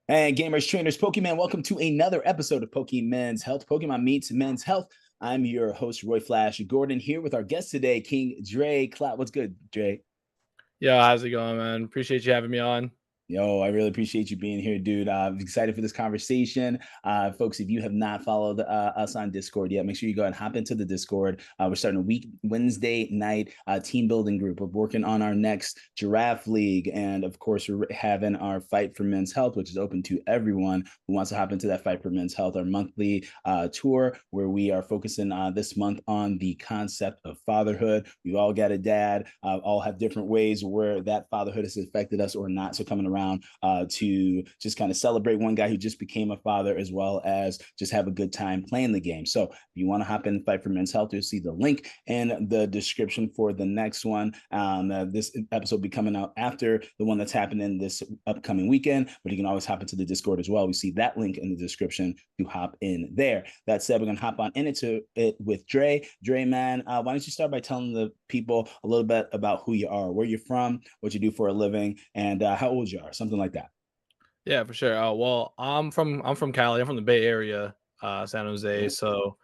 And gamers, trainers, Pokemon, welcome to another episode of Pokemon's Health. Pokemon meets men's health. I'm your host, Roy Flash Gordon, here with our guest today, KingDreC1out. What's good, Dre? Yo, how's it going, man? Appreciate you having me on. Yo, I really appreciate you being here, dude. I'm excited for this conversation. Folks, if you have not followed us on Discord yet, make sure you go and hop into the Discord. We're starting a week Wednesday night team building group. We're working on our next Giraffe League. And of course, we're having our Fight for Men's Health, which is open to everyone who wants to hop into that Fight for Men's Health, our monthly tour, where we are focusing this month on the concept of fatherhood. We've all got a dad, all have different ways where that fatherhood has affected us or not. So coming around to just kind of celebrate one guy who just became a father, as well as just have a good time playing the game. So if you want to hop in and Fight for Men's Health, you'll see the link in the description for the next one. This episode will be coming out after the one that's happening this upcoming weekend, but you can always hop into the Discord as well. We see that link in the description to hop in there. That said, we're going to hop on into it with Dre. Dre, man, why don't you start by telling the people a little bit about who you are, where you're from, what you do for a living, and how old you are, something like that. Yeah, for sure. Well, I'm from Cali. I'm from the Bay Area, San Jose. Yeah, So,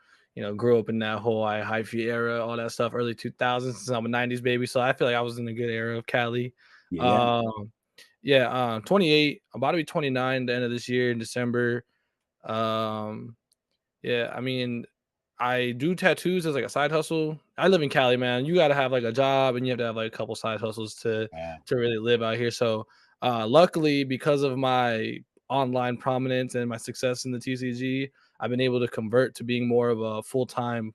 grew up in that whole hyphy era, all that stuff, early 2000s. Since I'm a '90s baby, so I feel like I was in a good era of Cali. yeah. Um, yeah, 28. I'm about to be 29 the end of this year in December. Um, yeah, I mean, I do tattoos as like a side hustle. I live in Cali, man. You got to have like a job, and you have to have like a couple side hustles to Yeah. really live out here. So, luckily, because of my online prominence and my success in the TCG, I've been able to convert to being more of a full time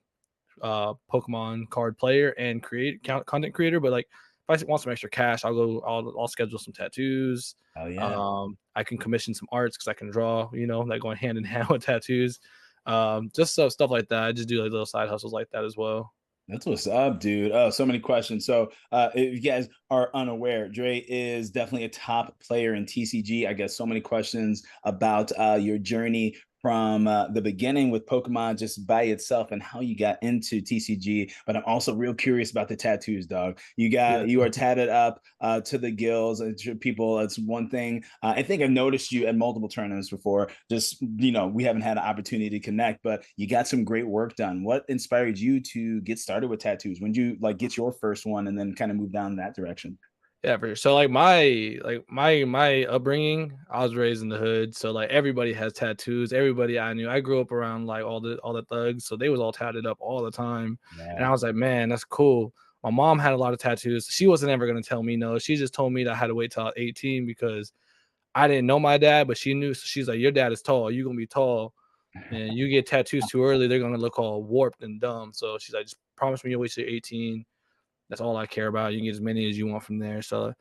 Pokemon card player and content creator. But like, if I want some extra cash, I'll go. I'll schedule some tattoos. Oh yeah. I can commission some arts because I can draw. Like going hand in hand with tattoos. Just stuff like that. I just do like little side hustles like that as well. That's what's up, dude. Oh, so many questions. So, if you guys are unaware, Dre is definitely a top player in TCG. I guess so many questions about your journey from the beginning with Pokemon just by itself and how you got into TCG. But I'm also real curious about the tattoos, dog. Yeah. You are tatted up to the gills. People, it's one thing. I think I've noticed you at multiple tournaments before. Just we haven't had an opportunity to connect, but you got some great work done. What inspired you to get started with tattoos? When did you like get your first one and then kind of move down that direction? Yeah, for sure. So like my upbringing, I was raised in the hood, so like everybody has tattoos. Everybody I knew, I grew up around like all the thugs, so they was all tatted up all the time, and I Yeah. was like, man, that's cool. My mom had a lot of tattoos. She wasn't ever gonna tell me no. She just told me that I had to wait till I was 18 because I didn't know my dad, but she knew. So she's like, your dad is tall. You're gonna be tall, and you get tattoos too early, they're gonna look all warped and dumb. So she's like, just promise me you'll wait till you're 18. That's all I care about. You can get as many as you want from there. So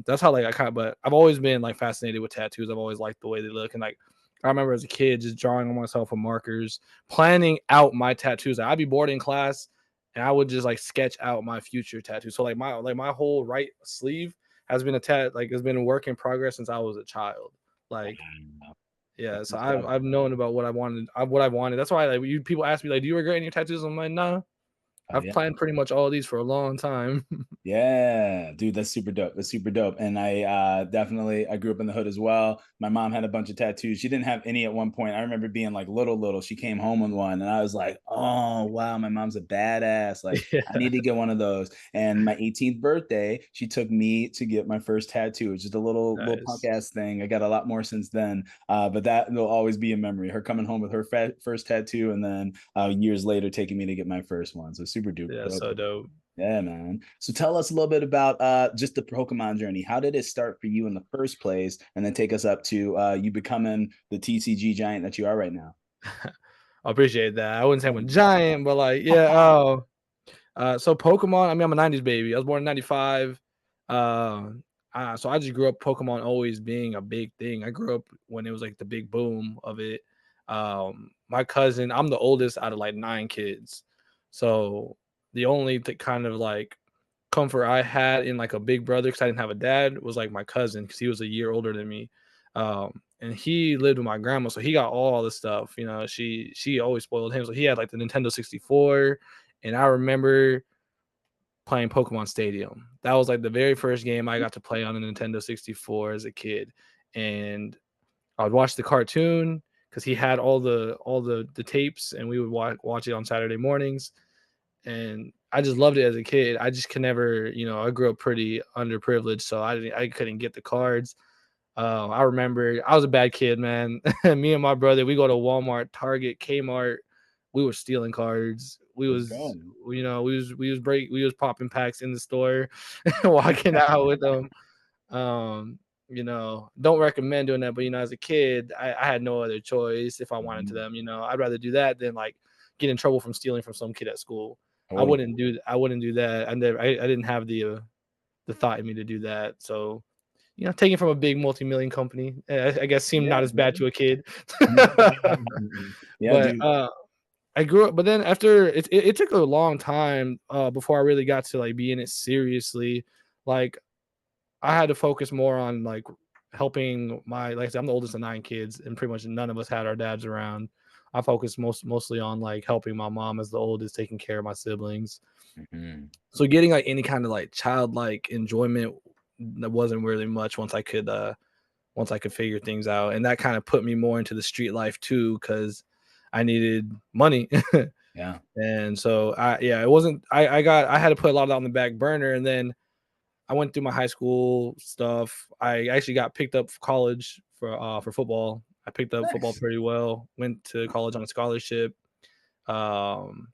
that's how like I kind of but I've always been like fascinated with tattoos. I've always liked the way they look. And like I remember as a kid just drawing on myself with markers, planning out my tattoos. Like, I'd be bored in class and I would just like sketch out my future tattoos. So like my whole right sleeve has been has been a work in progress since I was a child. Like Wow. yeah, That's so what's up. I've known about what I wanted, what I wanted. That's why like you people ask me like, do you regret any tattoos? I'm like, nah. Oh I've yeah. planned pretty much all of these for a long time. Yeah, dude, that's super dope. That's super dope. And I definitely I grew up in the hood as well. My mom had a bunch of tattoos. She didn't have any at one point. I remember being like little. She came home with one and I was like, "Oh, wow, my mom's a badass. Like I Yeah, need to get one of those." And my 18th birthday, she took me to get my first tattoo. It's just a little punk nice. ass thing. I got a lot more since then. But that will always be a memory. Her coming home with her first tattoo and then years later taking me to get my first one. So super duper Yeah, dope. so dope. Yeah, man. So tell us a little bit about just the Pokemon journey. How did it start for you in the first place? And then take us up to you becoming the TCG giant that you are right now. I appreciate that. I wouldn't say I'm a giant, but like, yeah. So Pokemon. I mean, I'm a '90s baby. I was born in '95. Uh, so I just grew up Pokemon always being a big thing. I grew up when it was like the big boom of it. My cousin, I'm the oldest out of like 9 kids, so the only kind of like comfort I had in like a big brother because I didn't have a dad was like my cousin because he was a year older than me. And he lived with my grandma, so he got all the stuff. She always spoiled him. So he had like the Nintendo 64, and I remember playing Pokemon Stadium. That was like the very first game I got to play on a Nintendo 64 as a kid, and I would watch the cartoon because he had all the tapes, and we would watch it on Saturday mornings. And I just loved it as a kid. I just could never, I grew up pretty underprivileged, so I couldn't get the cards. I remember I was a bad kid, man. Me and my brother, we go to Walmart, Target, Kmart. We were stealing cards. Let's go. We was popping packs in the store, walking out with them. Don't recommend doing that, but as a kid, I had no other choice if I wanted to Mhm. them. I'd rather do that than like get in trouble from stealing from some kid at school. Totally. I wouldn't do that. I didn't have the thought in me to do that. So taking from a big multi-million company, I guess seemed not Yeah. as bad to a kid. Yeah, But dude. I grew up, but then after it took a long time before I really got to like be in it seriously. Like I had to focus more on like helping like I said, I'm the oldest of 9 kids, and pretty much none of us had our dads around. I focused mostly on like helping my mom as the oldest, taking care of my siblings. Mhm. So getting like any kind of like childlike enjoyment that wasn't really much once I could figure things out. And that kind of put me more into the street life too, because I needed money. Yeah. And so it wasn't I had to put a lot of that on the back burner. And then I went through my high school stuff. I actually got picked up for college for football. I picked up football Nice. pretty well. Went to college on a scholarship. Um,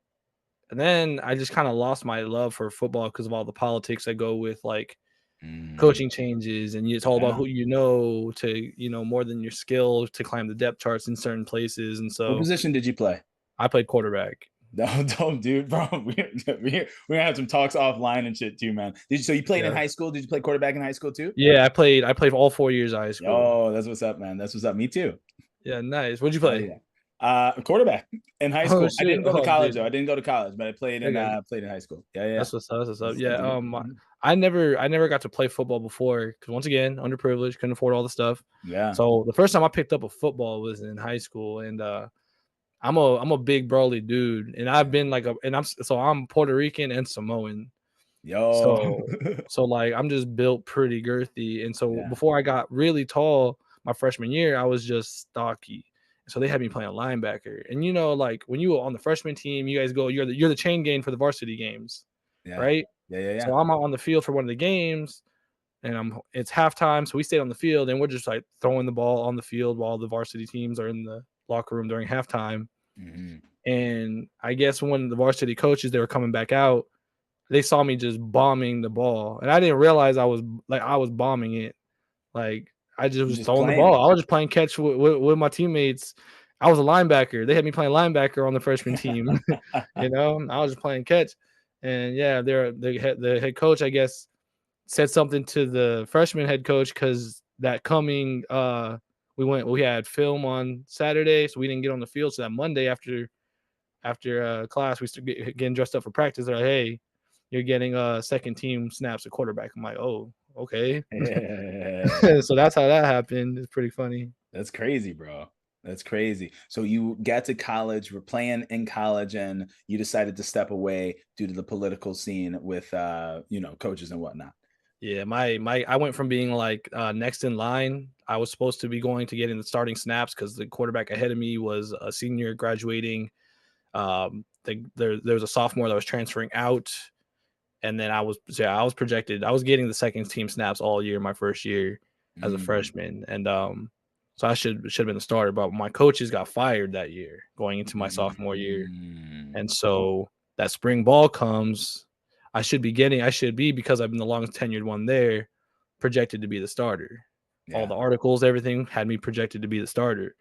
and then I just kind of lost my love for football because of all the politics that go with like Mm. coaching changes, and it's all about Yeah. who you know to more than your skill to climb the depth charts in certain places. And What so position did you play? I played quarterback. No, don't, dude, bro. We're gonna have some talks offline and shit too, man. So you played in Yeah. high school? Did you play quarterback in high school too? Yeah, I played all 4 years of high school. Yo, that's what's up, man. That's what's up. Me too. Yeah, nice. What'd you Hell play? yeah. Quarterback in high Oh school. I shit. didn't go to Oh college dude. though. I didn't go to college, but I Okay. played in high school. Yeah, yeah. That's what's up. That's what's up. What's up, Yeah. dude? I never got to play football before because once again, underprivileged, couldn't afford all the stuff. Yeah. So the first time I picked up a football was in high school, and I'm a big burly dude, and I've been like I'm Puerto Rican and Samoan. Yo. So like I'm just built pretty girthy. And so Yeah. before I got really tall my freshman year, I was just stocky. So they had me playing linebacker. And like when you were on the freshman team, you guys go, you're the chain gang for the varsity games, Yeah. right? Yeah. Yeah. Yeah. So I'm out on the field for one of the games, and it's halftime. So we stayed on the field, and we're just like throwing the ball on the field while the varsity teams are in the locker room during halftime. Mhm. And I guess when the varsity coaches they were coming back out, they saw me just bombing the ball, and I didn't realize I was bombing it. Like I just You're was just throwing the ball. playing. I was just playing catch with my teammates. I was a linebacker. They had me playing linebacker on the freshman team. I was just playing catch, and yeah, the head coach I guess said something to the freshman head coach because that coming we had film on Saturday, so we didn't get on the field. So that Monday after class, we started getting dressed up for practice. They're like, "Hey, you're getting second team snaps at quarterback." I'm like, "Oh, okay." So that's how that happened. It's pretty funny. That's crazy, bro. That's crazy. So you got to college, were playing in college, and you decided to step away due to the political scene with coaches and whatnot. Yeah, my I went from being like next in line. I was supposed to be going to getting the starting snaps because the quarterback ahead of me was a senior graduating. There was a sophomore that was transferring out, and then I was projected. I was getting the second team snaps all year my first year as a Mm. freshman, and so I should have been the starter. But my coaches got fired that year going into my sophomore year, Mm. and so that spring ball comes. I should be because I've been the longest tenured one there, projected to be the starter. All Yeah. the articles, everything had me projected to be the starter.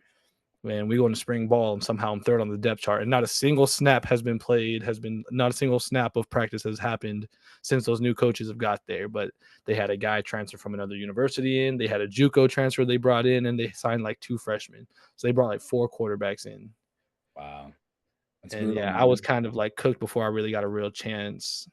Man, we go into spring ball and somehow I'm third on the depth chart, and not a single snap has been played. Has been not a single snap of practice has happened since those new coaches have got there. But they had a guy transfer from another university in. They had a JUCO transfer they brought in, and they signed like 2 freshmen. So they brought like 4 quarterbacks in. Wow. That's And brutal, yeah, I was man. kind of like cooked before I really got a real chance.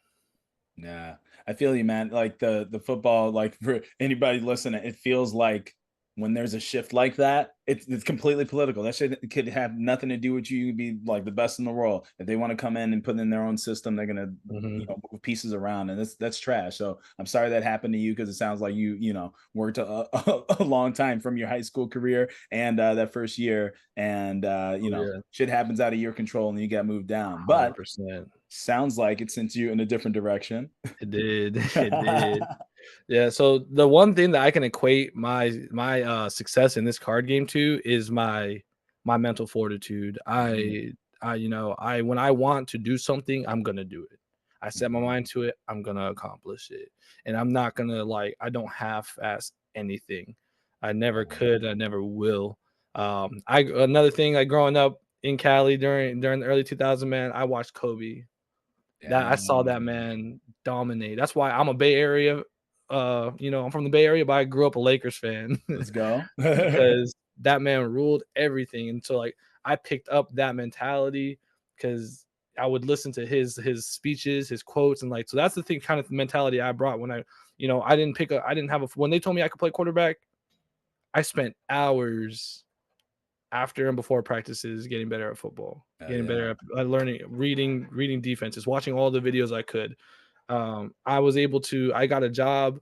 Yeah. I feel you, man. Like the football, like for anybody listening, it feels like when there's a shift like that, it's completely political. That shit could have nothing to do with you be like the best in the world. If they want to come in and put in their own system, they're gonna, Mhm. move pieces around, and that's trash. So I'm sorry that happened to you, because it sounds like you worked a long time from your high school career and that first year, and Oh, yeah. shit happens out of your control and you got moved down. But 100%. sounds like it sent you in a different direction. It did. It did. Yeah, so the one thing that I can equate my success in this card game to is my mental fortitude. Mhm, I when I want to do something, I'm gonna do it. I set my mhm. mind to it, I'm gonna accomplish it. And I'm not gonna like I don't half-ass anything. I never Love it. could, I never will. I another thing, like growing up in Cali during the early 2000s, man, I watched Kobe. That I saw that Dang. man dominate. That's why I'm a Bay Area, I'm from the Bay Area, but I grew up a Lakers fan Let's go. because that man ruled everything. And so like I picked up that mentality because I would listen to his speeches, his quotes, and like so that's the thing kind of mentality I brought when I didn't have a when they told me I could play quarterback, I spent hours after and before practices getting better at football, Oh, getting yeah. better at learning, reading defenses, watching all the videos I could. I got a job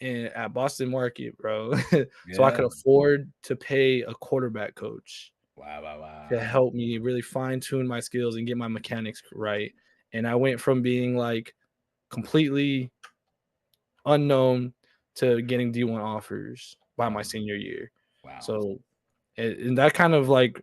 at Boston Market, bro. So I Yeah. could afford to pay a quarterback coach Wow, wow, to wow. help me really fine tune my skills and get my mechanics right. And I went from being like completely unknown to getting D1 offers by my Wow, senior year. wow. So, and that kind of like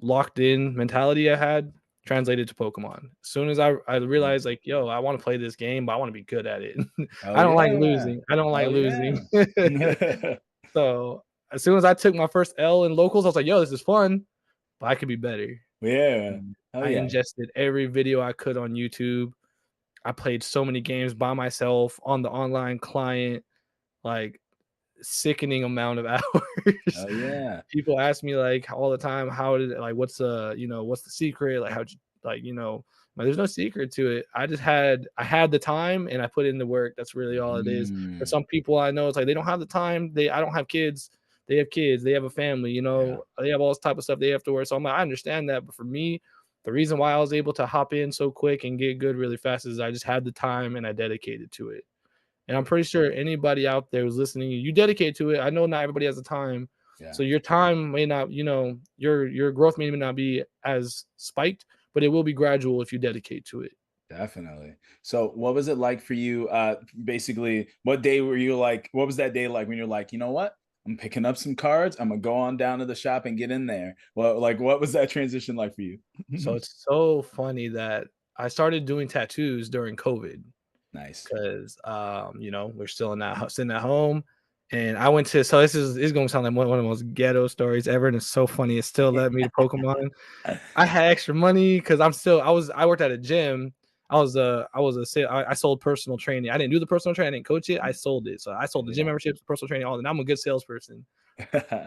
locked in mentality I had translated to Pokemon. As soon as I realized Mhm. like, yo, I want to play this game, but I want to be good at it. Oh, I don't like yeah. losing. I don't like Oh, losing. yeah. So as soon as I took my first L in locals, I was like, yo, this is fun, but I could be better. Yeah. And Oh, I yeah. ingested every video I could on YouTube. I played so many games by myself on the online client, like sickening amount of hours. Oh, yeah. People ask me like all the time, how did like what's the secret? Like how'd you but there's no secret to it. I had the time and I put in the work. That's really all it is. For Mhm. some people I know it's like they don't have the time. I don't have kids. They have kids, they have a family, Yeah. they have all this type of stuff they have to work. So I'm like, I understand that. But for me, the reason why I was able to hop in so quick and get good really fast is I just had the time and I dedicated to it. And I'm pretty sure anybody out there who's listening, you dedicate to it. I know not everybody has the time. So Yeah. your time may not, your growth may not be as spiked, but it will be gradual if you dedicate to it. Definitely. So what was it like for you? Basically, what day were you like? What was that day like when you're like, you know what? I'm picking up some cards. I'm gonna go on down to the shop and get in there. Well, like, what was that transition like for you? So it's so funny that I started doing tattoos during COVID Nice. because we're still in sitting at home. And I went to so this is gonna sound like one of the most ghetto stories ever, and it's so funny. It still led me to Pokemon. I had extra money because I worked at a gym. I sold personal training. I didn't do the personal training, I didn't coach it. I sold it. So I sold the gym Yeah. memberships, personal training, all that. And I'm a good salesperson.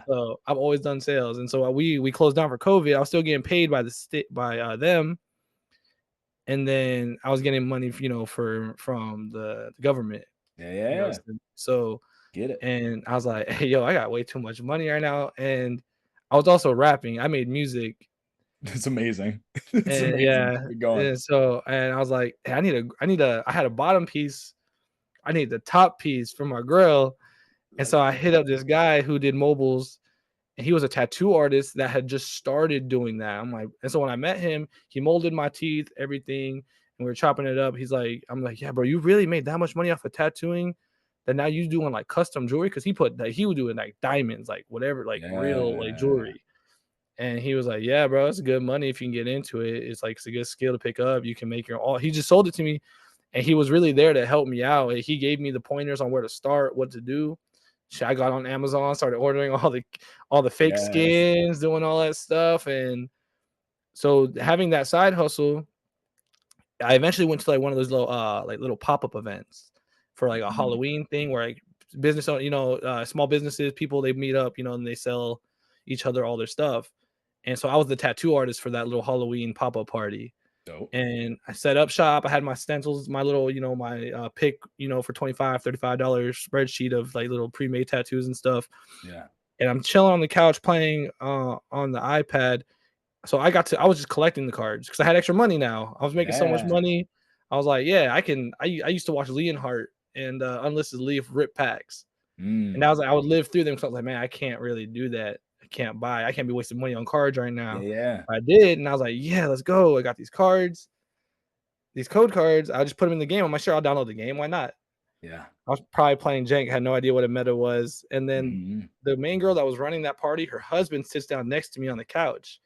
So I've always done sales. And so we closed down for COVID. I was still getting paid by the state by them. And then I was getting money, from the government. Yeah, You know, yeah. so Get it. and I was like, hey, yo, I got way too much money right now. And I was also rapping. I made music. It's amazing. It's And amazing. yeah, Keep going. and I was like, "Hey, I had a bottom piece, I need the top piece for my grill." And Let's so I hit go. up this guy who did mobiles, and he was a tattoo artist that had just started doing that. I'm like, and so when I met him, he molded my teeth, everything, and we were chopping it up. I'm like, yeah, bro, you really made that much money off of tattooing that now you doing like custom jewelry? Because he would do it like diamonds, like whatever, like real like Yeah. jewelry. And he was like, "Yeah, bro, it's good money if you can get into it. It's like it's a good skill to pick up. You can make your all." He just sold it to me, and he was really there to help me out. He gave me the pointers on where to start, what to do. I got on Amazon, started ordering all the fake Yes. skins, doing all that stuff, and so having that side hustle, I eventually went to like one of those little pop up events for like a Mhm. Halloween thing where like small businesses, people they meet up, and they sell each other all their stuff. And so I was the tattoo artist for that little Halloween pop-up party. Dope. And I set up shop. I had my stencils, my little, my pick, for 25, $35 spreadsheet of like little pre-made tattoos and stuff. Yeah. And I'm chilling on the couch playing on the iPad. So I was just collecting the cards because I had extra money now. I was making so much Yeah. money. I was like, yeah, I can. I used to watch Leonhardt and Unlisted Leaf rip packs. And I Mm. was like, I would live through them. So I was like, man, I can't really do that. I can't be wasting money on cards right Yeah, now. yeah. I did, and I was like, yeah, let's go. I got these cards, these code cards. I'll just put them in the game. I'm like, sure, I'll download the game. Why not? Yeah. I was probably playing Jank, had no idea what a meta was. And then Mhm. the main girl that was running that party, her husband sits down next to me on the couch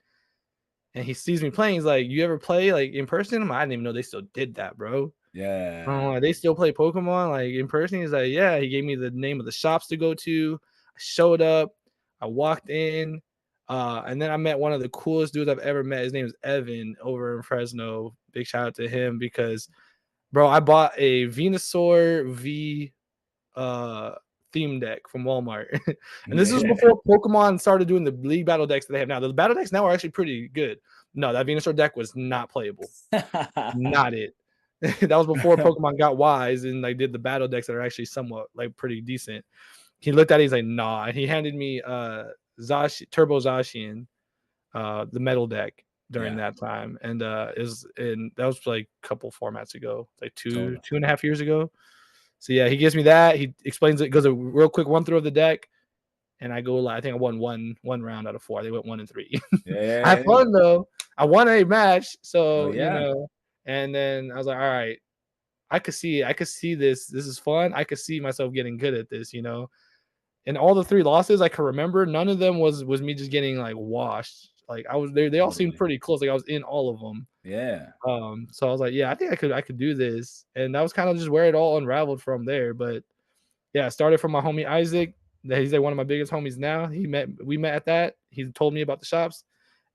and he sees me playing. He's like, you ever play like in person? I didn't even know they still did that, bro. Yeah. They still play Pokemon like in person. He's like, yeah. He gave me the name of the shops to go to. I showed up. I walked in, and then I met one of the coolest dudes I've ever met. His name is Evan over in Fresno. Big shout out to him because, bro, I bought a Venusaur V uh theme deck from Walmart. And this was Yeah. before Pokemon started doing the league battle decks that they have now. The battle decks now are actually pretty good. No, that Venusaur deck was not playable. Not it. That was before Pokemon got wise and like did the battle decks that are actually somewhat like pretty decent. He looked at it, he's like, nah. And he handed me Turbo Zacian, the metal deck during Yeah, that time. And that was like a couple formats ago, like totally. 2.5 years ago. So yeah, he gives me that. He explains it, goes a real quick run through of the deck, and I go like I think I won one round out of four. They went 1-3. I had Yeah. fun though. I won a match, Oh, so yeah. and then I was like, all right, I could see this. This is fun. I could see myself getting good at this. And all the three losses I can remember, none of them was me just getting like washed. Like I was there, they all seemed Totally. pretty close. Like I was in all of them. Yeah. So I was like, yeah, I think I could do this. And that was kind of just where it all unraveled from there. But yeah, I started from my homie Isaac. He's like one of my biggest homies now. We met at that. He told me about the shops.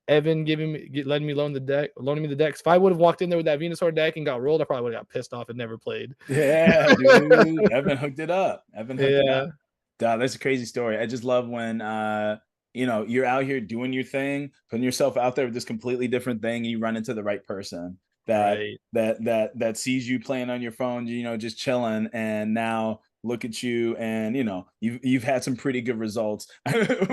Evan letting me loaning me the decks. If I would have walked in there with that Venusaur deck and got rolled, I probably would have got pissed off and never played. Yeah, dude. Evan hooked it up. Evan hooked it Yeah, up. Duh, that's a crazy story. I just love when you're out here doing your thing, putting yourself out there with this completely different thing, and you run into the right person that right. that sees you playing on your phone, just chilling, and now look at you, and you've had some pretty good results,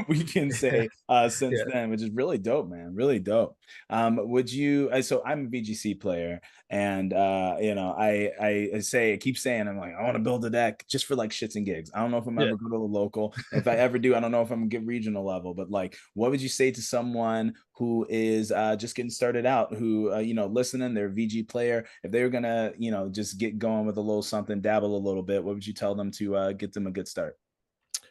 we can say, since Yeah, then, which is really dope, man. Really dope. Would you so I'm a VGC player, and I keep saying, I'm like, I want to build a deck just for like shits and gigs. I don't know if I'm yeah. ever going to the local. If I ever do, I don't know if I'm gonna get regional level. But like, what would you say to someone who is just getting started out, who listening, they're a VG player? If they were gonna just get going with a little something, dabble a little bit, what would you tell them to get them a good start?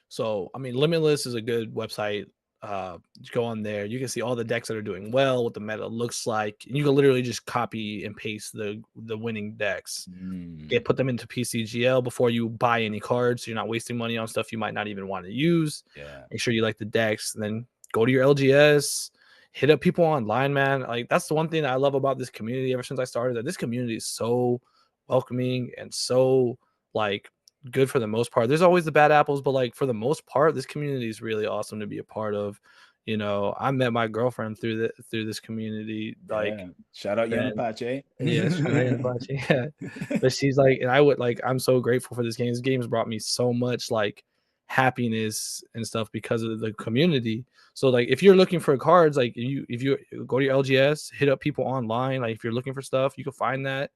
So, I mean, Limitless is a good website. Go on there. You can see all the decks that are doing well, what the meta looks like. And you can literally just copy and paste the winning decks. Mm, Put them into PCGL before you buy any cards, so you're not wasting money on stuff you might not even want to use. yeah, Make sure you like the decks, and then go to your LGS, hit up people online, man. Like that's the one thing that I love about this community ever since I started. That this community is so welcoming and so like good for the most part. There's always the bad apples, but like for the most part, this community is really awesome to be a part of. I met my girlfriend through this community, like yeah. Shout out and Yanapache. yeah, shout out Anabachi. Yeah. But she's like, and I would like, I'm so grateful for this game. This game's brought me so much like happiness and stuff because of the community. So like if you're looking for cards, like if you go to your LGS, hit up people online. Like if you're looking for stuff, you can find that.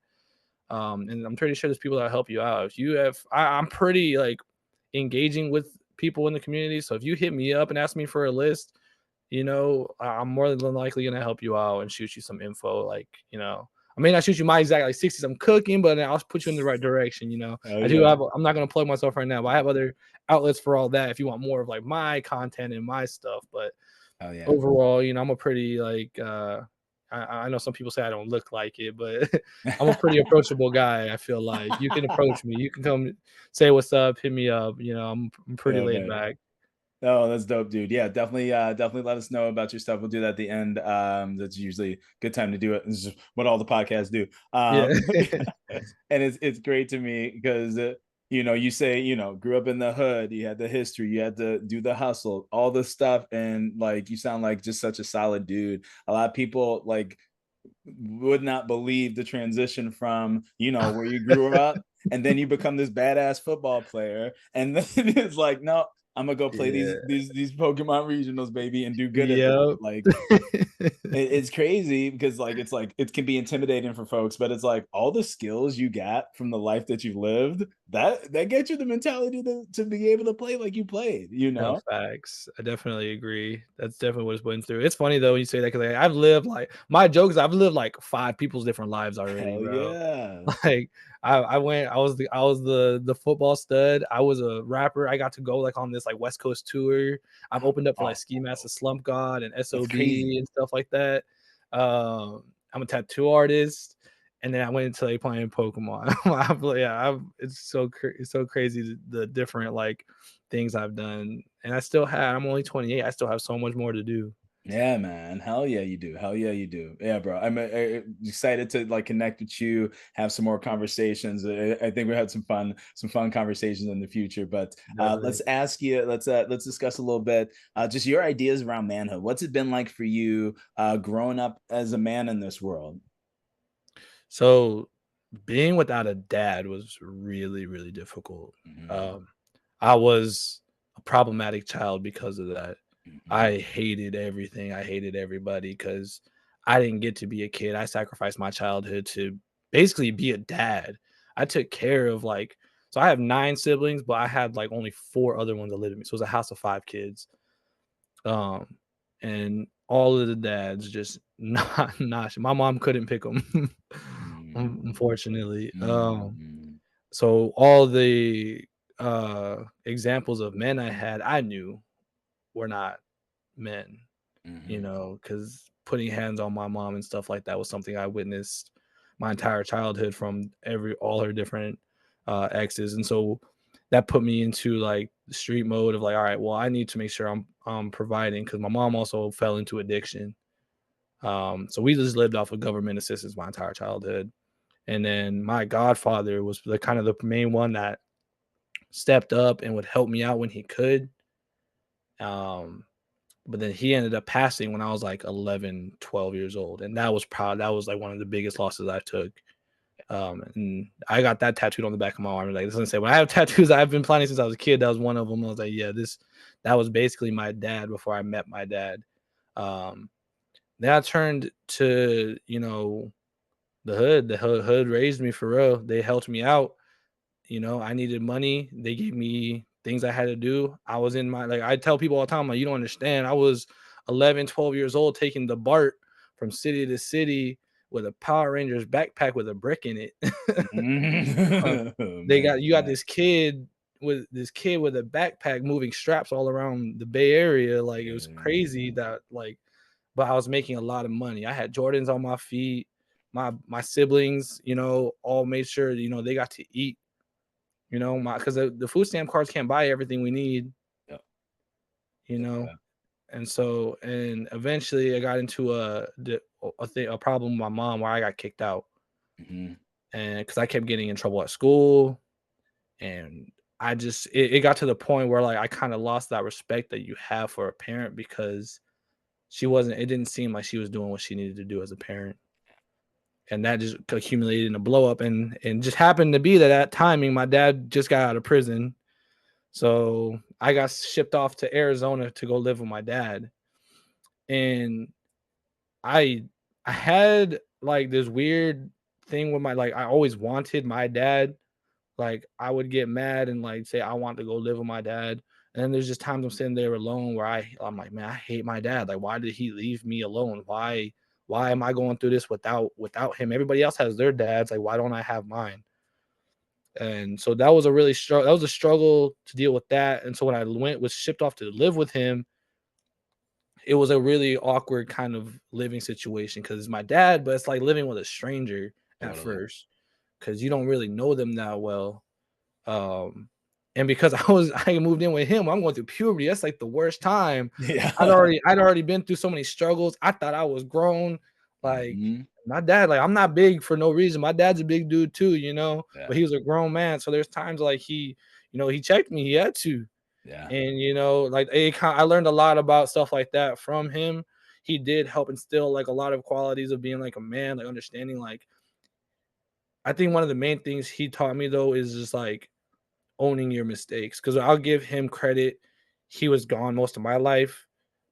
And I'm pretty sure there's people that help you out. If you have I'm pretty like engaging with people in the community. So if you hit me up and ask me for a list, I'm more than likely gonna help you out and shoot you some info. Like, I may not shoot you my exact like 60s I'm cooking, but I'll put you in the right direction. Oh I do yeah. have. I'm not gonna plug myself right now, but I have other outlets for all that. If you want more of like my content and my stuff, but Oh yeah. overall, I'm a pretty like. I know some people say I don't look like it, but I'm a pretty approachable guy. I feel like you can approach me. You can come say what's up, hit me up. I'm pretty Oh laid man. back. Oh, that's dope, dude. Yeah, definitely let us know about your stuff. We'll do that at the end. That's usually a good time to do it. This is what all the podcasts do. Yeah. And it's great to me because you say, grew up in the hood, you had the history, you had to do the hustle, all the stuff, and like you sound like just such a solid dude. A lot of people like would not believe the transition from, you know, where you grew up and then you become this badass football player. And then it's like, no, I'm gonna go play Yeah. these Pokemon regionals, baby, and do good at them. Yep. Like it's crazy because it's like it can be intimidating for folks, but it's like all the skills you got from the life that you lived, that gets you the mentality to be able to play like you played, you No, know? facts. I definitely agree. That's definitely what it's went through. It's funny though when you say that because like, I've lived like my joke is I've lived like 5 people's different lives already, Hell bro. yeah. Like I went, I was the football stud. I was a rapper. I got to go like on this like West Coast tour. I've opened up for like Oh, Ski Mask, Slump God, and that's SOB crazy. and stuff like that. I'm a tattoo artist, and then I went into like playing Pokemon. It's so crazy the different like things I've done, and I still have. I'm only 28. I still have so much more to do. Yeah, man. Hell yeah, you do. Hell yeah, you do. Yeah, bro. I'm excited to like connect with you, have some more conversations. I think we had some fun conversations in the future. But Definitely. let's ask you. Let's discuss a little bit just your ideas around manhood. What's it been like for you growing up as a man in this world? So being without a dad was really, really difficult. Hmm. Um, I was a problematic child because of that. Hmm. I hated everything. I hated everybody because I didn't get to be a kid. I sacrificed my childhood to basically be a dad. I took care of like, so I have 9 siblings, but I had like only 4 other ones that lived with me. So it was a house of 5 kids. Um, and all of the dads just not my mom couldn't pick them, unfortunately. Hmm. So all the examples of men I had, I knew were not men, Hmm. because putting hands on my mom and stuff like that was something I witnessed my entire childhood from every all her different exes. And so that put me into like the street mode of like, all right, well, I need to make sure I'm providing because my mom also fell into addiction. So we just lived off of government assistance my entire childhood. And then my godfather was the kind of the main one that stepped up and would help me out when he could. Um, but then he ended up passing when I was like 11, 12 years old. And that was like one of the biggest losses I took. And I got that tattooed on the back of my arm. Like, doesn't say when I have tattoos I've been planning since I was a kid. That was one of them. I was like, yeah, that was basically my dad before I met my dad. Um, then I turned to, the hood. The hood raised me for real. They helped me out. I needed money. They gave me things I had to do. I was in my like I tell people all the time, like, you don't understand. I was 11, 12 years old taking the BART from city to city with a Power Rangers backpack with a brick in it. Uh, they Man, got you got this kid with a backpack moving straps all around the Bay Area. Like it was yeah. crazy that like, but I was making a lot of money. I had Jordans on my feet. My siblings, all made sure, they got to eat, my because the food stamp cards can't buy everything we need, Yep. you know. Yeah. And eventually I got into a problem with my mom where I got kicked out, Mhm. and because I kept getting in trouble at school, and it got to the point where like I kind of lost that respect that you have for a parent because it didn't seem like she was doing what she needed to do as a parent. And that just accumulated in a blow up, and just happened to be that timing my dad just got out of prison. So I got shipped off to Arizona to go live with my dad. And I I had like this weird thing with my like I always wanted my dad. Like I would get mad and like say I want to go live with my dad. And then there's just times I'm sitting there alone where I'm like, man, I hate my dad. Like, why did he leave me alone? Why am I going through this without him? Everybody else has their dads. Like, why don't I have mine? And so that was a struggle to deal with that. And so when I was shipped off to live with him, it was a really awkward kind of living situation because it's my dad, but it's like living with a stranger at Totally. first because you don't really know them that well. Um, and because I moved in with him, I'm going through puberty. That's like the worst time. Yeah. I'd already been through so many struggles. I thought I was grown. Like Mhm. my dad, like I'm not big for no reason. My dad's a big dude too, but Yeah. he was a grown man. So there's times like he checked me. He had to. Yeah. And like I learned a lot about stuff like that from him. he did help instill like a lot of qualities of being like a man, like understanding like I think one of the main things he taught me though is just like owning your mistakes. Because I'll give him credit. He was gone most of my life,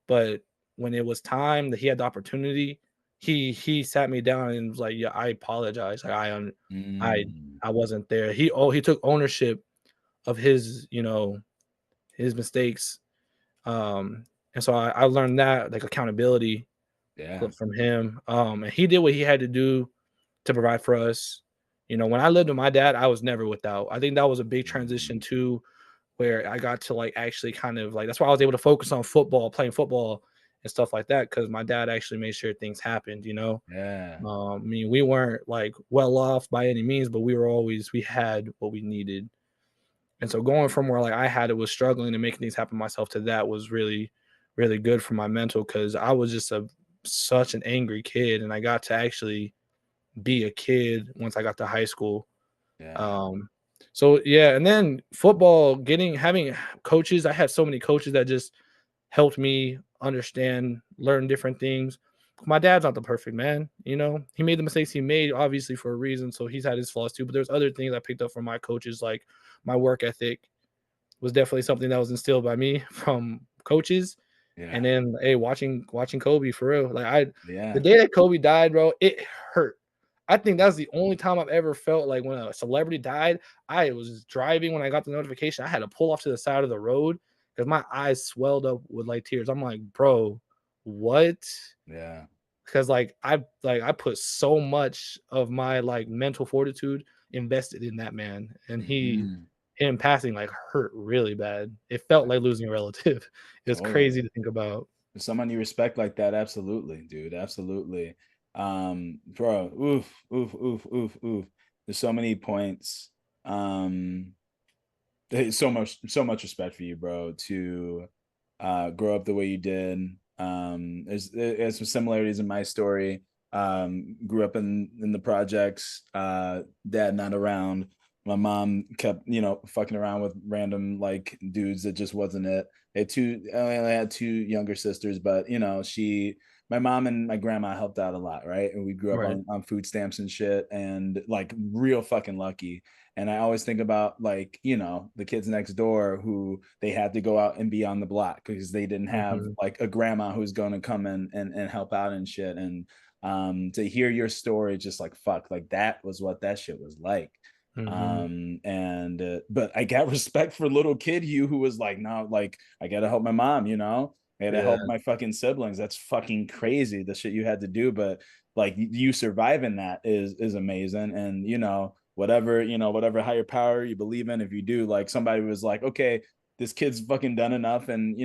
but when it was time that he had the opportunity, he sat me down and was like, "Yeah, I apologize. Like I Mm, I wasn't there." He took ownership of his, his mistakes. And so I learned that like accountability yeah. from him. And he did what he had to do to provide for us. When I lived with my dad, I was never without. I think that was a big transition Mm, too, where I got to like actually kind of like that's why I was able to focus on football, playing football and stuff like that, because my dad actually made sure things happened. yeah. I mean, we weren't like well off by any means, but we had what we needed. And so going from where like I had it was struggling and making things happen myself to that was really, really good for my mental because I was just such an angry kid, and I got to actually be a kid once I got to high school. Yeah. Um, so yeah, and then football, having coaches. I had so many coaches that just helped me understand, learn different things. My dad's not the perfect man, He made the mistakes he made, obviously for a reason. So he's had his flaws too. But there's other things I picked up from my coaches, like my work ethic was definitely something that was instilled by me from coaches. And Yeah. then, hey, watching Kobe for real. Like the Yeah. day that Kobe died, bro, it hurt. I think that's the only time I've ever felt like when a celebrity died, I was driving when I got the notification. I had to pull off to the side of the road because my eyes swelled up with like tears. I'm like, bro, what? Yeah. Because I put so much of my like mental fortitude invested in that man, and Mhm. him passing like hurt really bad. It felt like losing a relative. It was Totally. crazy to think about. Someone you respect like that, absolutely, dude. Absolutely. Bro, oof, oof, oof, oof, oof. There's so many points. Um, Hey, so much respect for you, bro, to grow up the way you did. There's some similarities in my story. Grew up in the projects, dad not around. My mom kept, fucking around with random like dudes that just wasn't it. I only had two younger sisters, but my mom and my grandma helped out a lot, right? And we grew up Right. on food stamps and shit, and like real fucking lucky. And I always think about like, the kids next door who they had to go out and be on the block because they didn't have Mhm. like a grandma who's going to come in and help out and shit. And to hear your story, just like, fuck, like that was what that shit was like. Mhm. And but I got respect for little kid you who was like, no, like I gotta help my mom, I gotta Yeah. help my fucking siblings. That's fucking crazy, the shit you had to do. But like you surviving that is amazing. And whatever higher power you believe in, if you do, like somebody was like, okay, this kid's fucking done enough. And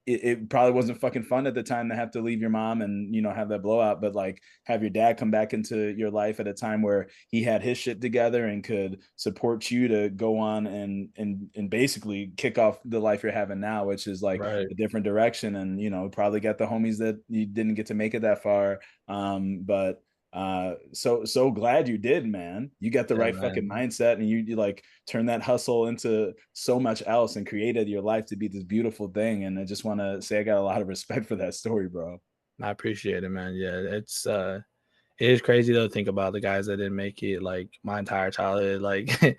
it probably wasn't fucking fun at the time to have to leave your mom and have that blowout, but like have your dad come back into your life at a time where he had his shit together and could support you to go on and basically kick off the life you're having now, which is like Right. a different direction. And probably got the homies that you didn't get to make it that far. But so glad you did, man. You got the Yeah, right man. fucking mindset, and you like turn that hustle into so much else and created your life to be this beautiful thing. And I just want to say I got a lot of respect for that story, bro. I appreciate it, man. Yeah, it is crazy though to think about the guys that didn't make it like my entire childhood. Like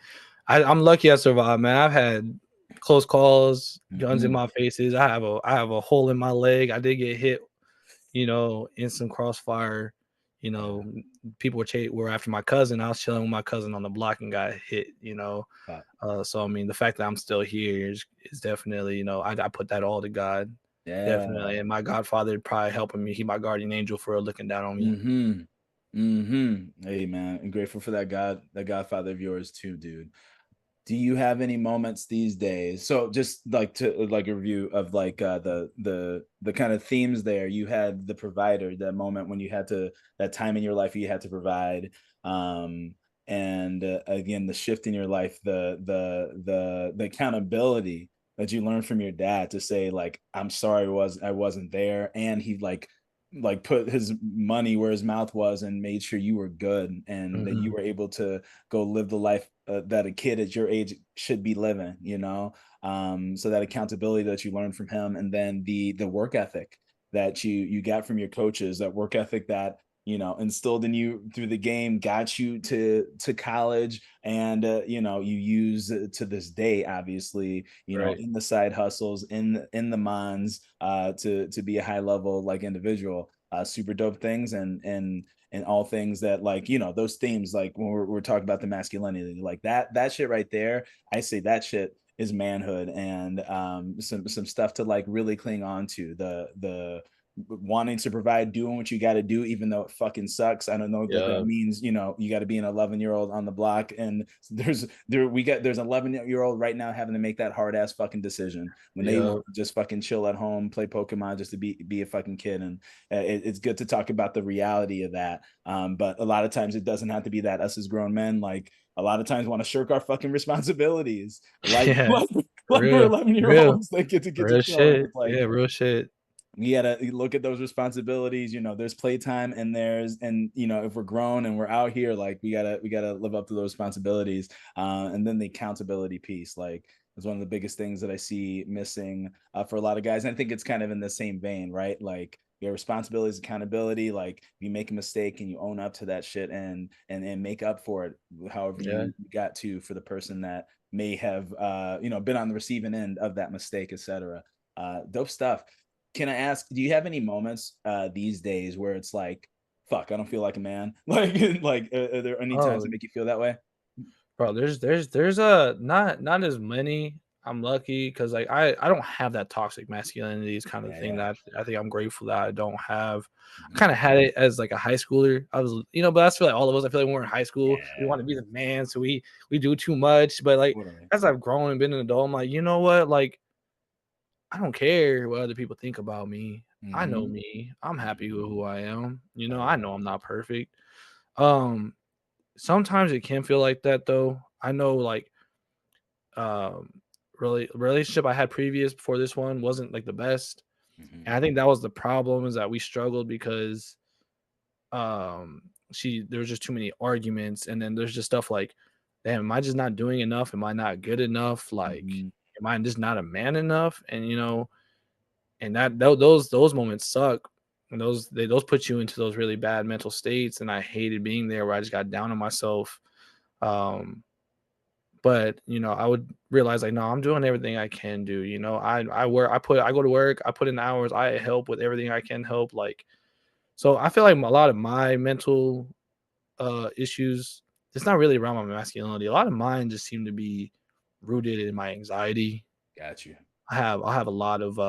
I'm lucky I survived, man. I've had close calls, guns in Mhm. my faces. I have a hole in my leg. I did get hit, in some crossfire. You Yeah. know, people were after my cousin. I was chilling with my cousin on the block and got hit. But So I mean, the fact that I'm still here is definitely, I put that all to God, yeah. definitely. And my Godfather probably helping me. He my guardian angel for looking down on me. Mm-hmm. Mm-hmm. Hey man, I'm grateful for that godfather of yours too, dude. Do you have any moments these days? So just like to like a review of like the kind of themes there. You had the provider, that moment when you had to, that time in your life you had to provide. Um and again, the shift in your life, the accountability that you learned from your dad to say like, I'm sorry I wasn't there. And he like put his money where his mouth was and made sure you were good and that you Mhm. were able to go live the life that a kid at your age should be living. So that accountability that you learned from him, and then the work ethic that you got from your coaches, that work ethic that instilled in you through the game, got you to college, and you use to this day, obviously, Right. in the side hustles, in the mons, to be a high level like individual. Super dope things, and all things that, like, those themes, like when we're talking about the masculinity, like that shit right there. I say that shit is manhood, and some stuff to like really cling on to, the wanting to provide, doing what you got to do, even though it fucking sucks. I don't know that that Yeah. means, you got to be an 11-year-old on the block, and there's an 11-year-old right now having to make that hard ass fucking decision when they Yeah. want to just fucking chill at home, play Pokemon, just to be a fucking kid. And it's good to talk about the reality of that. But a lot of times it doesn't have to be that. Us as grown men, like, a lot of times want to shirk our fucking responsibilities, like Yeah. like, For like we're real. 11 For year real. olds that get to Real chill. And shit. it's like, Yeah, real shit. we gotta look at those responsibilities. There's playtime, and if we're grown and we're out here, like, we gotta live up to those responsibilities. And then the accountability piece, like, is one of the biggest things that I see missing, for a lot of guys. And I think it's kind of in the same vein, right? Like, your responsibilities, accountability. Like, if you make a mistake and you own up to that shit, and make up for it, however Yeah. you got to, for the person that may have been on the receiving end of that mistake, etc. Dope stuff. Can I ask, do you have any moments these days where it's like, fuck, I don't feel like a man? Like, are there any times that Oh, make you feel that way? bro, there's not as many. I'm lucky because like I don't have that toxic masculinities kind of Yeah, thing yeah. that I think I'm grateful that I don't have. I Mhm. kind of had it as like a high schooler. I was, but that's for like all of us. I feel like when we're in high school, we Yeah, want to be the man, so we do too much. But like totally. as I've grown and been an adult, I'm like, you know what? Like I don't care what other people think about me. I know Mhm. me. I'm happy with Mhm. who I am. Hell I yeah. know I'm not perfect. Um, Sometimes it can feel like that though. I know like um really relationship I had previous before this one wasn't like the best. And Mhm. I think that was the problem is that we struggled because she there was just too many arguments and then there's just stuff like, damn, am I just not doing enough? Am I not good enough? Like, Mhm. am I just not a man enough? And and those moments suck. And those put you into those really bad mental states. And I hated being there where I just got down on myself. Um, but I would realize like, no, I'm doing everything I can do. I go to work, I put in hours, I help with everything I can help. Like, so I feel like a lot of my mental issues, it's not really around my masculinity. A lot of mine just seem to be rooted in my anxiety. Got you. I have a lot of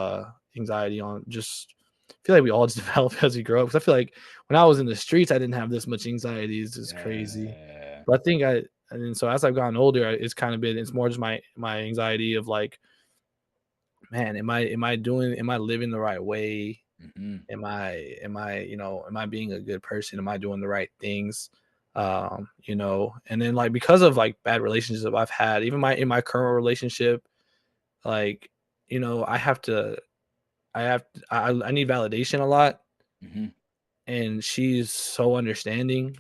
anxiety on just I feel like we all just develop as we grow up. Because I feel like when I was in the streets, I didn't have this much anxiety. It's just crazy. Yeah. But I think and then so as I've gotten older, it's kind of been it's more just my anxiety of like, man, am I living the right way? Mhm. Am I being a good person? Am I doing the right things? And then like because of like bad relationships I've had, even in my current relationship, like, I have to I need validation a lot, Mhm. and she's so understanding,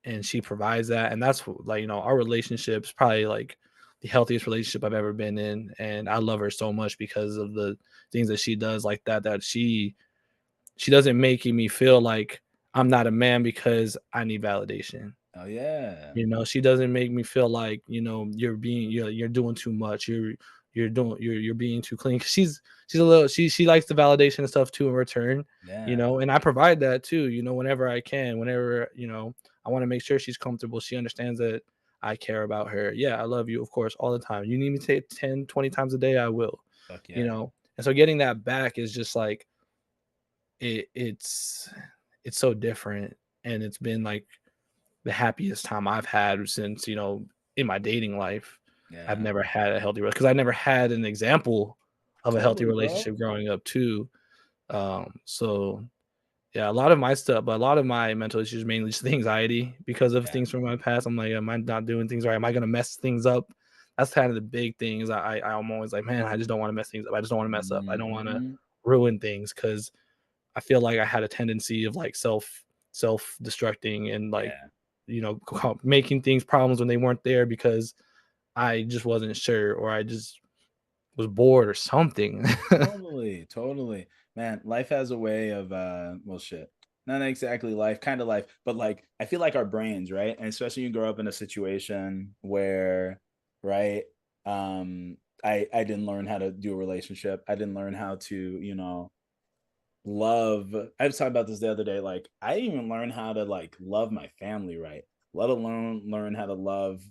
and she provides that, and that's like, our relationship's probably like the healthiest relationship I've ever been in, and I love her so much because of the things that she does like that she doesn't make me feel like I'm not a man because I need validation. Oh yeah. She doesn't make me feel like, you're doing too much. You're being too clean. 'Cause she's a little she likes the validation and stuff too in return, Yeah. and I provide that too, whenever I can, whenever, I want to make sure she's comfortable. She understands that I care about her. Yeah, I love you, of course, all the time. You need me to say it 10, 20 times a day, I will, Fuck you yeah. know. And so getting that back is just like it's so different, and it's been like the happiest time I've had since, in my dating life. I've Yeah. never had a healthy because I never had an example of a healthy Totally, bro. relationship growing up too. So yeah, a lot of my stuff, but a lot of my mental issues mainly just anxiety because of Yeah. things from my past. I'm like, am I not doing things right? Am I gonna mess things up? That's kind of the big thing. Is I'm always like, man, I just don't want to mess things up. I just don't want to mess up. I don't want to Mhm. ruin things because I feel like I had a tendency of like self destructing and like, Yeah. making things problems when they weren't there because I just wasn't sure, or I just was bored or something. Totally, totally. Man, life has a way of well shit. Not exactly life, kind of life, but like I feel like our brains, right? And especially you grow up in a situation where, right, I didn't learn how to do a relationship. I didn't learn how to, love. I was talking about this the other day. Like I didn't even learn how to like love my family right, let alone learn how to love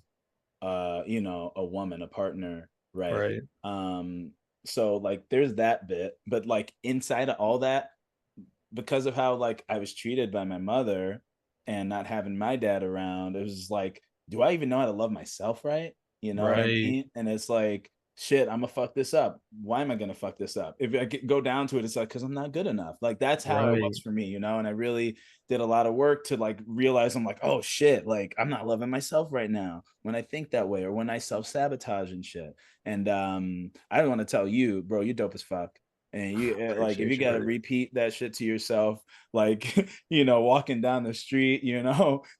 a woman, a partner, right? Right, um so like there's that bit, but like inside of all that, because of how like I was treated by my mother and not having my dad around, it was just like, do I even know how to love myself right? You know what I right, mean? And it's like, shit, I'm gonna fuck this up. Why am I gonna fuck this up? If I go down to it, it's like because I'm not good enough. Like that's how it was right. for me, and I really did a lot of work to like realize I'm like, oh shit, like I'm not loving myself right now when I think that way or when I self-sabotage and shit. And I want to tell you, bro, you're dope as fuck. And you like if you Appreciate you, got to brother. repeat that shit to yourself, like walking down the street,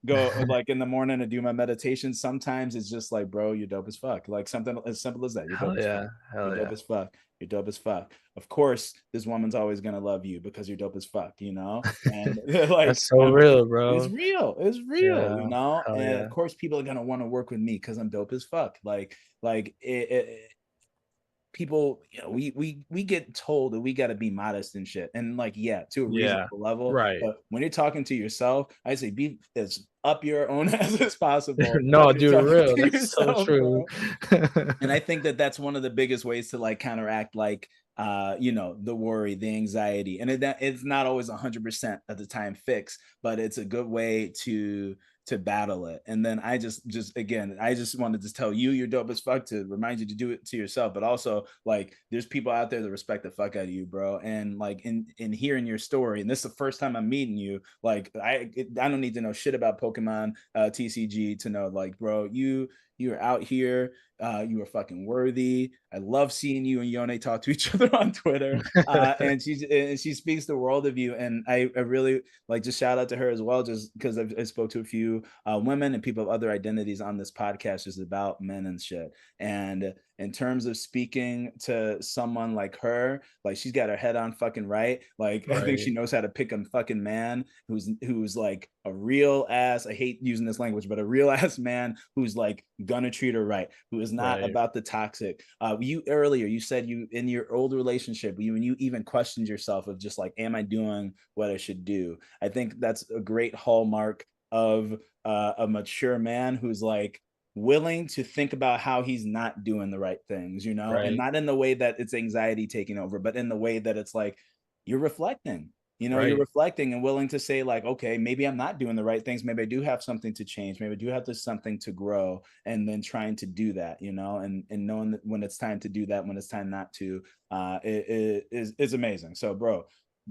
go like in the morning to do my meditation. Sometimes it's just like, bro, you're dope as fuck. Like something as simple as that. You're dope Hell as fuck. yeah, You're hell dope yeah. as fuck. You're dope as fuck. Of course, this woman's always gonna love you because you're dope as fuck. And like That's so real, it's bro. real. It's real. Yeah, hell And of yeah. course, people are gonna want to work with me because I'm dope as fuck. Like people, we get told that we got to be modest and shit, and like yeah, to a Yeah, reasonable level, right. but when you're talking to yourself, I say be as up your own ass as possible when No, you're dude, talking real. to That's so yourself, true. bro. And I think that that's one of the biggest ways to like counteract like the worry, the anxiety. And it's not always 100% at the time fixed, but it's a good way to battle it. And then I just again, I just wanted to tell you you're dope as fuck, to remind you to do it to yourself, but also like there's people out there that respect the fuck out of you, bro. And like in hearing your story, and this is the first time I'm meeting you, like I don't need to know shit about Pokemon TCG to know like, bro, you're out here. You are fucking worthy. I love seeing you and Yone talk to each other on Twitter. And she speaks the world of you. And I really like just shout out to her as well, just because I spoke to a few women and people of other identities on this podcast just about men and shit. And in terms of speaking to someone like her, like she's got her head on fucking right. Like I think Right, she knows how to pick a fucking man who's like a real ass. I hate using this language, but a real ass man who's like gonna treat her right, who is not right, about the toxic. You earlier you said you in your old relationship, you even questioned yourself of just like, am I doing what I should do? I think that's a great hallmark of a mature man who's like willing to think about how he's not doing the right things, and right, not in the way that it's anxiety taking over, but in the way that it's like you're reflecting. You're right, reflecting and willing to say like, okay, maybe I'm not doing the right things. Maybe I do have something to change. Maybe I do have something to grow, and then trying to do that, and knowing that when it's time to do that, when it's time not to, it is amazing. So, bro,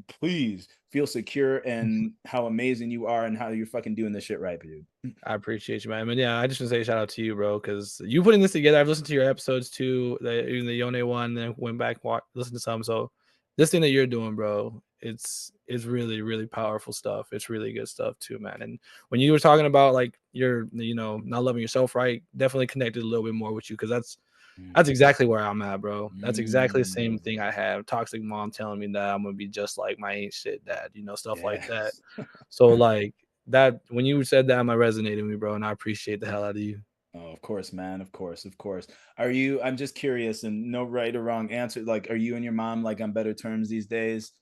please feel secure in how amazing you are and how you're fucking doing this shit right, dude. I appreciate you, man. I mean, yeah, I just want to say shout out to you, bro, because you putting this together. I've listened to your episodes too, even the Yone one, then went back, listened to some. So this thing that you're doing, bro, it's really, really powerful stuff. It's really good stuff too, man. And when you were talking about like you're, not loving yourself, right? Definitely connected a little bit more with you because that's Mm. exactly where I'm at, bro. That's exactly the same Mm. thing I have. Toxic mom telling me that I'm gonna be just like my ain't shit dad, stuff like that. Yes. So like that when you said that, my resonated with me, bro, and I appreciate the hell out of you. Oh, of course, man. Of course, of course. I'm just curious, and no right or wrong answer. Like, are you and your mom like on better terms these days?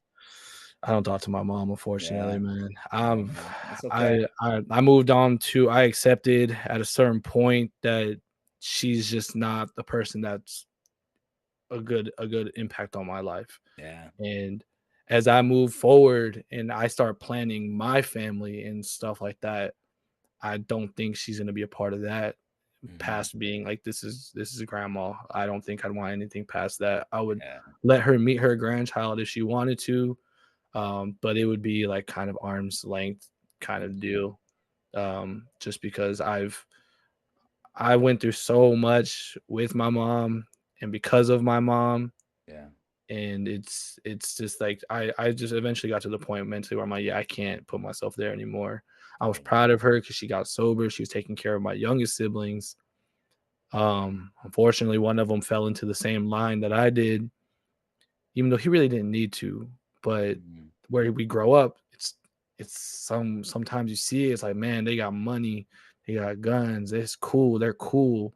I don't talk to my mom, unfortunately, Yeah. man. Okay. It's okay. I moved on to I accepted at a certain point that she's just not the person that's a good impact on my life. Yeah. And as I move forward and I start planning my family and stuff like that, I don't think she's gonna be a part of that Hmm. past being like this is grandma. I don't think I'd want anything past that. I would Yeah. let her meet her grandchild if she wanted to, but it would be like kind of arm's length kind of Hmm. deal. Just because I went through so much with my mom and because of my mom, Yeah. and it's just like I just eventually got to the point mentally where I'm like, yeah, I can't put myself there anymore. I was Right. proud of her because she got sober. She was taking care of my youngest siblings. Unfortunately, one of them fell into the same line that I did, even though he really didn't need to. But Mhm. where we grow up, it's sometimes you see it, it's like, man, they got money, they got guns, it's cool, they're cool.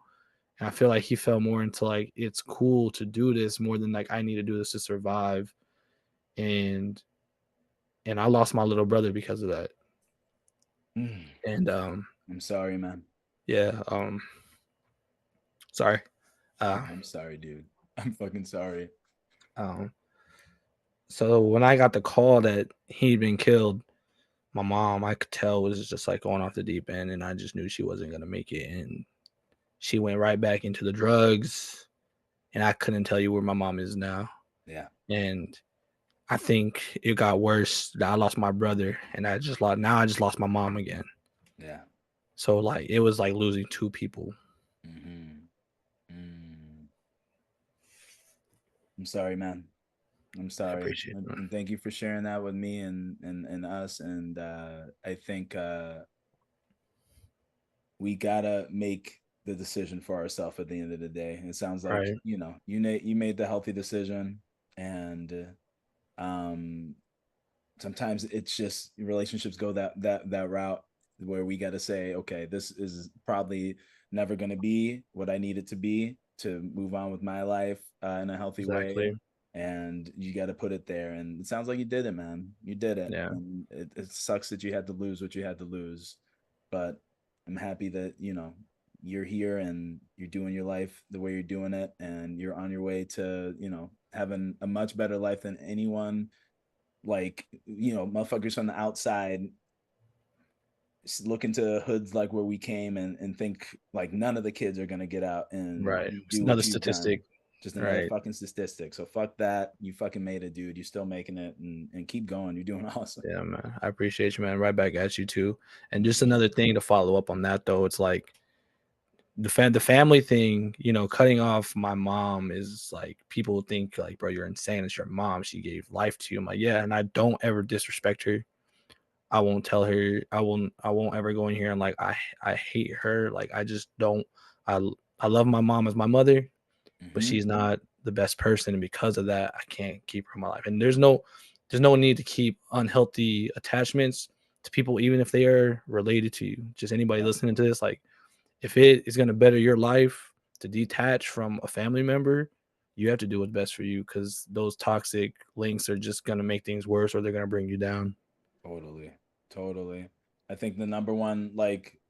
And I feel like he fell more into like it's cool to do this more than like I need to do this to survive. And I lost my little brother because of that. Mm. And I'm sorry, man. yeah, sorry. No, I'm sorry, dude. I'm fucking sorry. Um so when I got the call that he'd been killed, my mom, I could tell, was just like going off the deep end, and I just knew she wasn't gonna make it. And she went right back into the drugs, and I couldn't tell you where my mom is now. Yeah, And I think it got worse that I lost my brother, and I just lost my mom again. yeah. So like it was like losing two people. Hmm. Mm. I'm sorry, man. I'm I sorry, appreciate it, and, man. and thank you for sharing that with me and us. And I think we gotta make the decision for ourselves at the end of the day. It sounds like Right, you made the healthy decision, and um, sometimes it's just relationships go that route where we got to say, okay, this is probably never going to be what I need it to be to move on with my life in a healthy way. exactly. And you got to put it there. And it sounds like you did it, man. You did it. Yeah, And it sucks that you had to lose what you had to lose. But I'm happy that, you're here and you're doing your life the way you're doing it. And you're on your way to, having a much better life than anyone, like, motherfuckers from the outside look into hoods like where we came and think like none of the kids are gonna get out and right. It's do another what you've done. statistic. Just another Right. fucking statistic. So fuck that. You fucking made it, dude. You're still making it, and keep going. You're doing awesome. Yeah, man. I appreciate you, man. Right back at you too. And just Mhm. another thing to follow up on that though, it's like the family thing, cutting off my mom is like people think like, bro, you're insane. It's your mom. She gave life to you. I'm like, yeah, and I don't ever disrespect her. I won't tell her. I won't ever go in here and like I hate her. Like I just don't. I I love my mom as my mother, but Mhm. she's not the best person, and because of that, I can't keep her in my life. And there's no need to keep unhealthy attachments to people, even if they are related to you. Just anybody Yep. listening to this, like if it is going to better your life to detach from a family member, you have to do what's best for you because those toxic links are just going to make things worse or they're going to bring you down. Totally. Totally. I think the number one, like,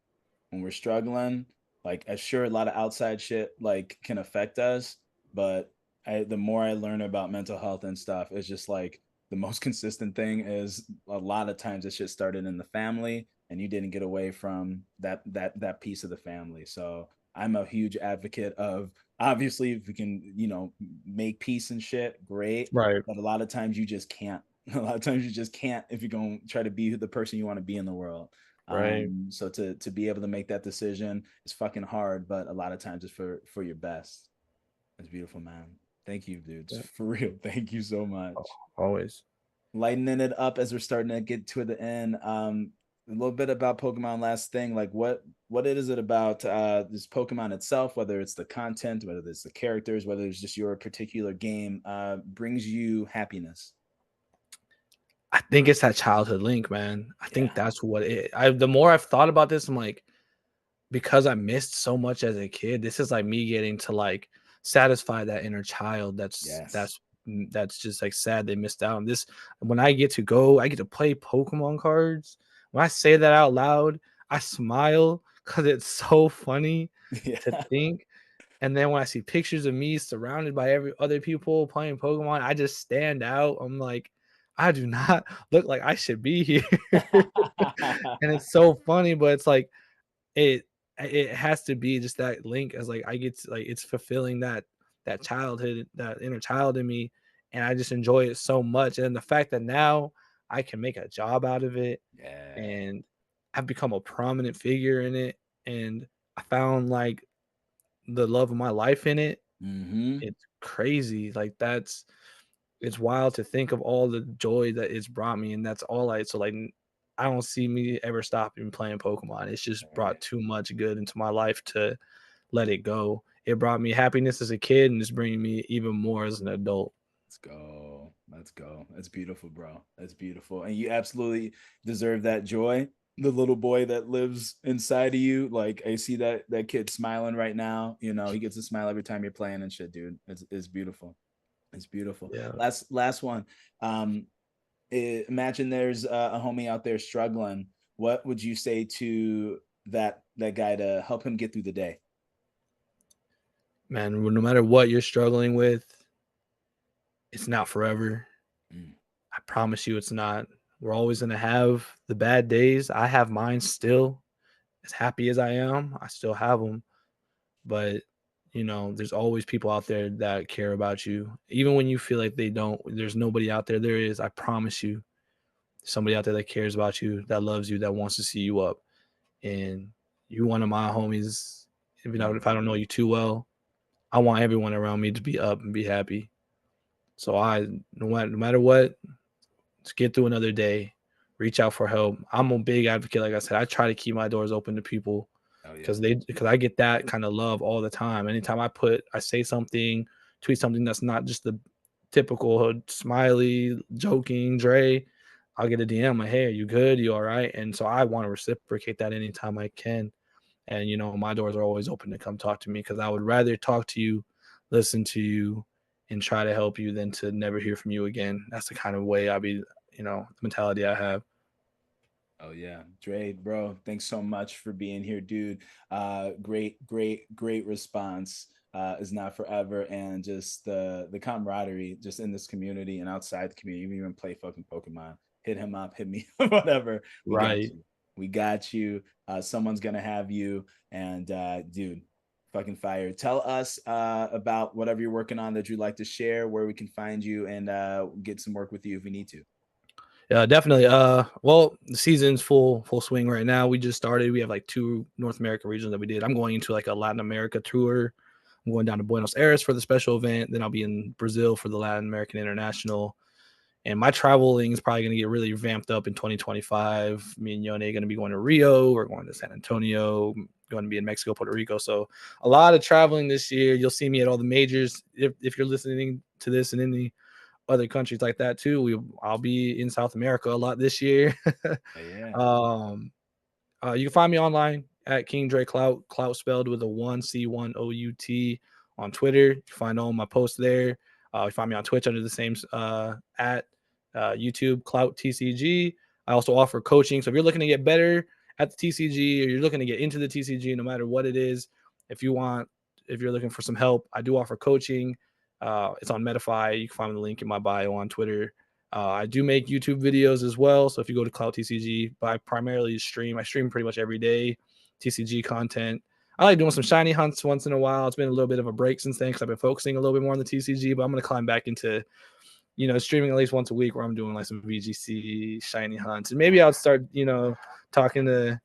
when we're struggling, like, sure, a lot of outside shit like can affect us, but the more I learn about mental health and stuff, it's just like the most consistent thing is a lot of times this shit started in the family and you didn't get away from that piece of the family. So I'm a huge advocate of, obviously, if we can, make peace and shit, great. Right. But a lot of times you just can't. A lot of times you just can't if you're going to try to be the person you want to be in the world. Right. So to be able to make that decision is fucking hard, but a lot of times it's for your best. That's beautiful, man. Thank you, dudes. Yeah. For real. Thank you so Oh, much. always. Lightening it up as we're starting to get to the end. A little bit about Pokemon. Last thing, like what is it about this Pokemon itself, whether it's the content, whether it's the characters, whether it's just your particular game, brings you happiness? I think it's that childhood link, man. I think Yeah. that's what it I the more I've thought about this, I'm like, because I missed so much as a kid, this is like me getting to like satisfy that inner child Yes. that's just like sad they missed out on this. When I get to go, I get to play Pokemon cards. When I say that out loud, I smile because it's so funny to Yeah. think. And then when I see pictures of me surrounded by every other people playing Pokemon, I just stand out. I'm like, I do not look like I should be here. And it's so funny, but it's like it it has to be just that link as like I get to, like it's fulfilling that childhood, that inner child in me, and I just enjoy it so much. And the fact that now I can make a job out of it Yeah. and I've become a prominent figure in it, and I found like the love of my life in it. Mm-hmm. It's crazy. Like it's wild to think of all the joy that it's brought me, and that's all I don't see me ever stopping playing Pokemon. It's just brought Right. too much good into my life to let it go. It brought me happiness as a kid, and it's bringing me even more as an adult. Let's go. Let's go. That's beautiful, bro. That's beautiful. And you absolutely deserve that joy. The little boy that lives inside of you. Like I see that kid smiling right now. You know, he gets a smile every time you're playing and shit, dude. It's beautiful. It's beautiful. Yeah. Last one. Imagine there's a homie out there struggling. What would you say to that guy to help him get through the day? Man, no matter what you're struggling with, it's not forever. Mm. I promise you it's not. We're always going to have the bad days. I have mine still. As happy as I am, I still have them. But, there's always people out there that care about you. Even when you feel like they don't, there's nobody out there. There is, I promise you, somebody out there that cares about you, that loves you, that wants to see you up. And you one of my homies, if I don't know you too well, I want everyone around me to be up and be happy. So no matter what, just get through another day, reach out for help. I'm a big advocate. Like I said, I try to keep my doors open to people Oh yeah. because I get that kind of love all the time. Anytime I say something, tweet something that's not just the typical smiley, joking Dre, I'll get a DM like, "Hey, are you good? You all right?" And so I want to reciprocate that anytime I can. And my doors are always open to come talk to me because I would rather talk to you, listen to you, and try to help you than to never hear from you again. That's the kind of way the mentality I have. Oh yeah, Dre, bro, thanks so much for being here, dude. Great response. Is not forever, and just the camaraderie just in this community and outside the community. You even play fucking Pokemon. Hit him up, hit me, whatever. We got Right. you. We got you. Someone's gonna have you, and dude, fucking fire. Tell us about whatever you're working on that you'd like to share, where we can find you, and get some work with you if we need to. Yeah, definitely. Well, the season's full swing right now. We just started. We have like 2 North American regions that we did. I'm going into like a Latin America tour. I'm going down to Buenos Aires for the special event. Then I'll be in Brazil for the Latin American International. And my traveling is probably going to get really vamped up in 2025. Me and Yone are going to be going to Rio. We're going to San Antonio. Going to be in Mexico, Puerto Rico. So a lot of traveling this year. You'll see me at all the majors. If you're listening to this in any other countries like that too, I'll be in South America a lot this year. Yeah. um, you can find me online at KingDreC1out, clout spelled with a 1C1OUT on Twitter. You can find all my posts there. You find me on Twitch under the same at YouTube clout TCG. I also offer coaching. So if you're looking to get better at the TCG or you're looking to get into the TCG, no matter what it is, if you're looking for some help, I do offer coaching. It's on Medify. You can find the link in my bio on Twitter. I do make YouTube videos as well. So if you go to Cloud TCG, but I primarily stream. I stream pretty much every day, TCG content. I like doing some shiny hunts once in a while. It's been a little bit of a break since then because I've been focusing a little bit more on the TCG, but I'm going to climb back into, streaming at least once a week where I'm doing like some VGC shiny hunts. And maybe I'll start, talking to,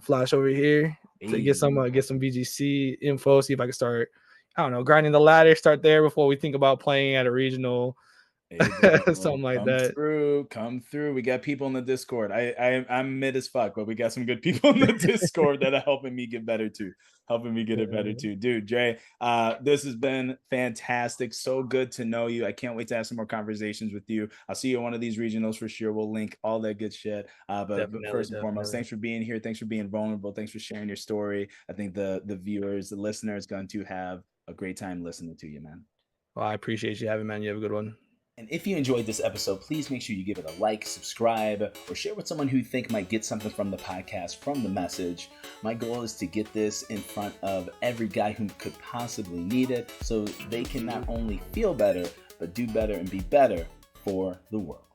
Flash over here to Hey. get some VGC info, see if I can start, I don't know, grinding the ladder, start there before we think about playing at a regional. Hey, bro, Something like that. come through. We got people in the Discord. I'm mid as fuck, but we got some good people in the Discord that are helping me get better too. Helping me get it better too. Dude, Dre, this has been fantastic. So good to know you. I can't wait to have some more conversations with you. I'll see you at one of these regionals for sure. We'll link all that good shit. But Definitely, first and foremost, definitely. thanks for being here. Thanks for being vulnerable. Thanks for sharing your story. I think the viewers, the listeners, going to have a great time listening to you, man. Well, I appreciate you having me, man. You have a good one. And if you enjoyed this episode, please make sure you give it a like, subscribe, or share with someone who you think might get something from the podcast, from the message. My goal is to get this in front of every guy who could possibly need it so they can not only feel better, but do better and be better for the world.